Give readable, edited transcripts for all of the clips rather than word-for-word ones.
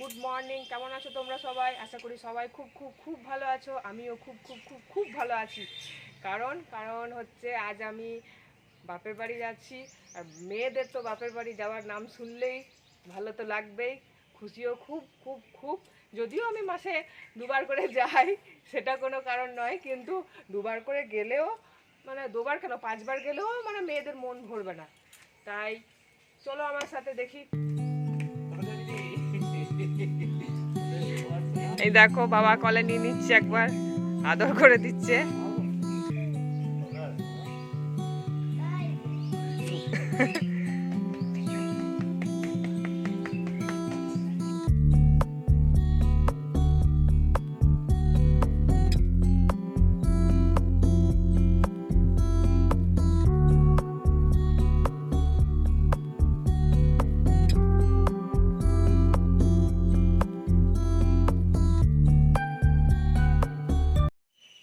Good morning. কেমন আছো তোমরা সবাই? আশা করি সবাই খুব খুব খুব ভালো আছো। আমিও খুব খুব খুব খুব ভালো আছি। কারণ কারণ হচ্ছে আজ আমি বাপের বাড়ি যাচ্ছি। আর মেয়েদের তো বাপের বাড়ি যাওয়ার নাম শুনলেই ভালো তো লাগবেই, খুশিও খুব খুব খুব। যদিও আমি মাসে দুবার করে যাই, সেটা কোনো কারণ নয়, কিন্তু দুবার করে গেলেও মানে দুবার কেন 5বার গেলেও মানে মেয়েদের মন ভরবে না। তাই চলো আমার সাথে দেখি। এই দেখো বাবা কলে নিয়ে নিচ্ছে, একবার আদর করে দিচ্ছে।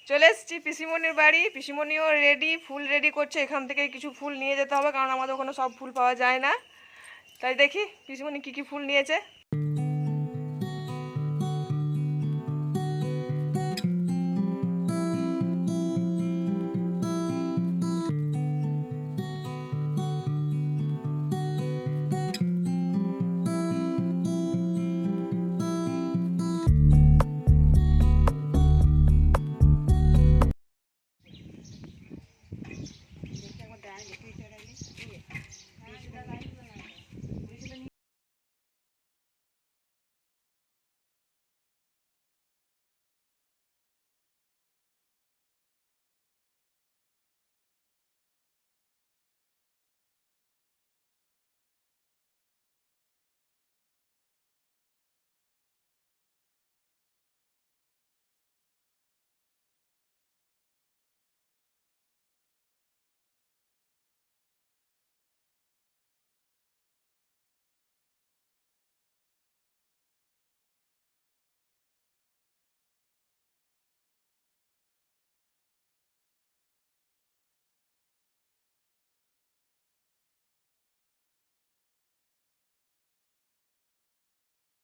চলে এসেছি পিসিমণির বাড়ি। পিসিমণিও রেডি, ফুল রেডি করছে। এখান থেকে কিছু ফুল নিয়ে যেতে হবে, কারণ আমাদের ওখানে সব ফুল পাওয়া যায় না। তাই দেখি পিসিমণি কি কি ফুল নিয়েছে।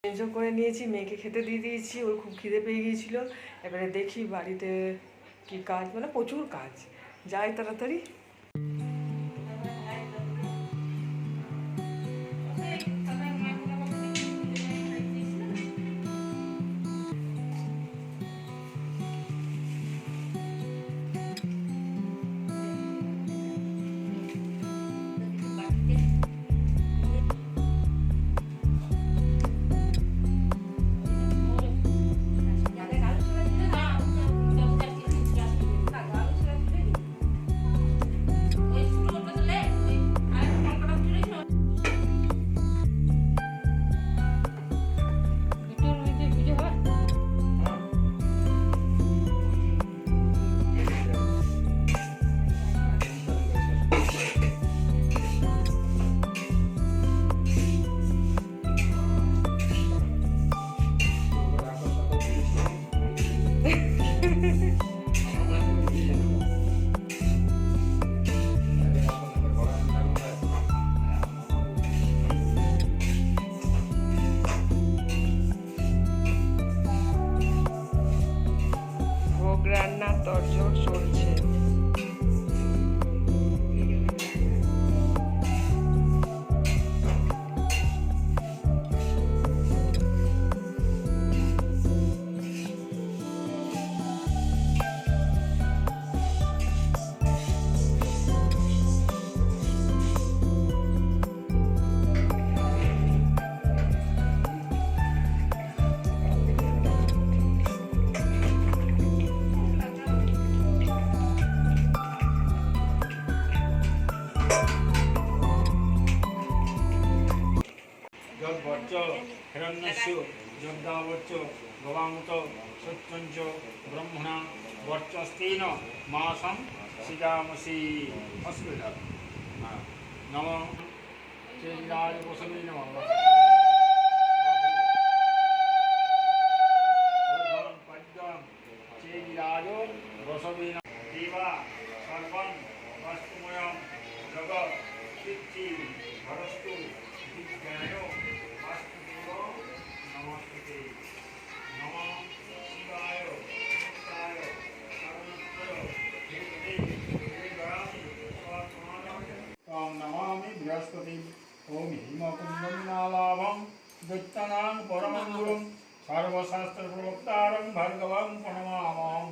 চেঞ্জও করে নিয়েছি, মেয়েকে খেতে দিয়ে দিয়েছি, ওর খুব খিদে পেয়ে গিয়েছিল। এবারে দেখি বাড়িতে কি কাজ, মানে প্রচুর কাজ, যাই তাড়াতাড়ি। ভোগ রান্নার তরজোড় চলছে। যদ্বর্চ হিরণ্যস্য যদ্দাবর্চ গবামুত সত্যঞ্চ ব্রহ্মণা বর্চস্তেন মাসম সিদামসি অস্মিতা নম শ্রীরাজ বসবে নম পদ্ম শ্রীরাজ বসবে দেবা সর্বং অষ্টময়ং জগৎ কীর্তি ভরস্তু বিজ্ঞান নমস্তে নমঃ শিবায় মুক্তায় কারণত্রয় तं नमामि बृहस्पतिं ॐ हिमकुन्दमिनालाभं दैत्यानां परमं गुरुं सर्वशास्त्रप्रवक्तारं भार्गवं प्रणमामहम्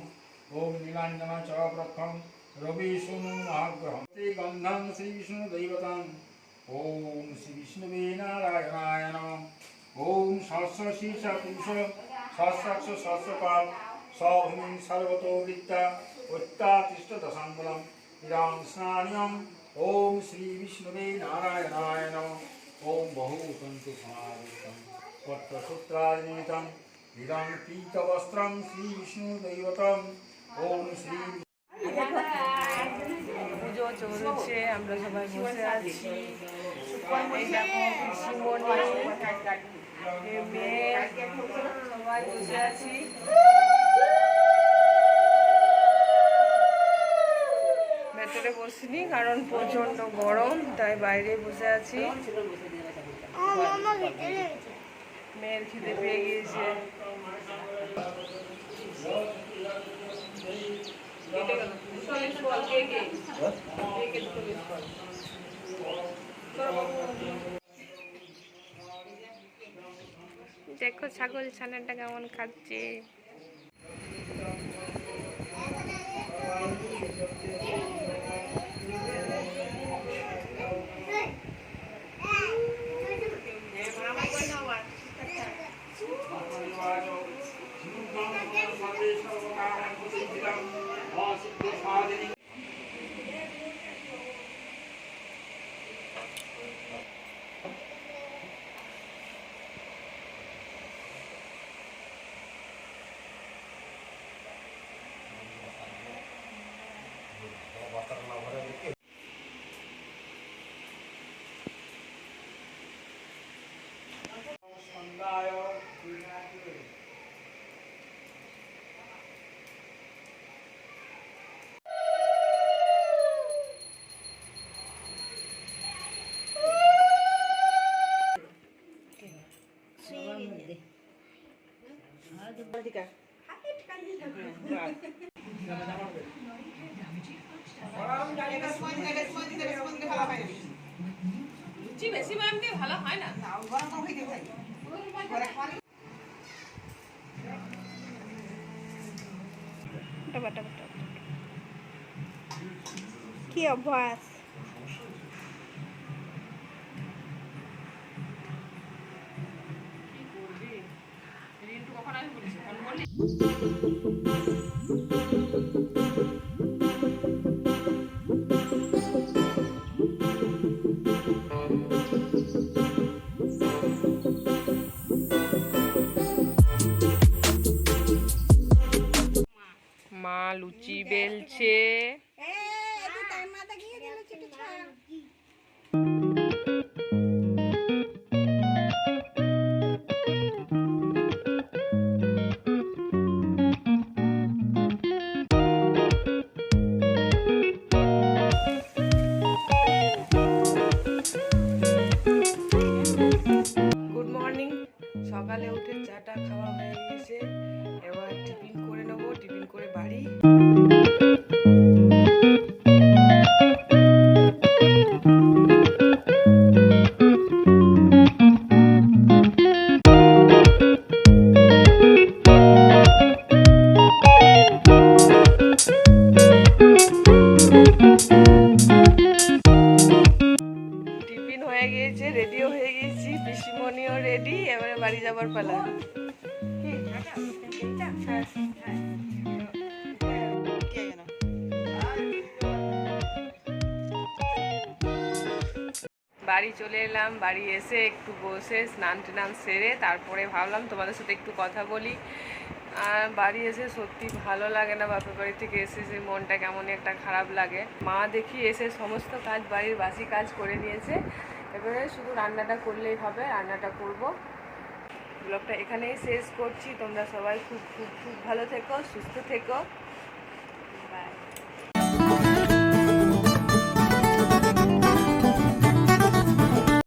ॐ नीलाञ्जनचक्रप्रस्थं रविसूनुमहाग्रहं श्रीगन्धं श्रीविष्णुदैवतं ॐ श्रीविष्णुवे नारायणाय नमः ॐ सहस्रशीर्षपुरुष सहस्राक्ष सहस्रपाल सौभूमिं सर्वतो वृत्ता उत्तातिष्ठदशाङ्गुलम् इदं स्नान्यम् ॐ श्रीविष्णुवे नारायणाय नमः ॐ बहुतन्तु समायुक्तं पत्रसूत्रादिनिमित्तम् इदं पीतवस्त्रं श्रीविष्णुदैवतम् ॐ श्री পুজো চলছে, আমরা সবাই বসে আছি। এই দেখো শিমনি, মেয়ে, সবাই বসে আছি। ভেতরে বসিনি কারণ প্রচন্ড গরম, তাই বাইরে বসে আছি। মেয়ের খিদে পেয়ে গিয়েছে। দেখো ছাগল ছানাটা কেমন খাচ্ছে। বেশি ম্যাম দিয়ে ভালো হয় না। কি অভ্যাস। মা লুচি বেলছে। Good morning. সকালে উঠে চাটা খাওয়া হয়ে গেছে, এবার টিফিন করে নেবো। টিফিন করে বাড়ি। টিফিন হয়ে গিয়েছে, রেডিও হয়ে গেছি, পিসিমণিও রেডি। এবারে বাড়ি যাবার পালা। বাড়ি চলে এলাম। বাড়ি এসে একটু বসে স্নান টান সেরে তারপরে ভাবলাম তোমাদের সাথে একটু কথা বলি। আর বাড়ি এসে সত্যি ভালো লাগে না। বাপের বাড়ি থেকে এসে সে মনটা কেমন একটা খারাপ লাগে। মা দেখি এসে সমস্ত কাজ, বাড়ির বাসি কাজ করে নিয়েছে। এবারে শুধু রান্নাটা করলেই হবে। রান্নাটা করব। ব্লগটা এখানেই শেষ করছি। তোমরা সবাই খুব খুব খুব ভালো থেকো, সুস্থ থেকো।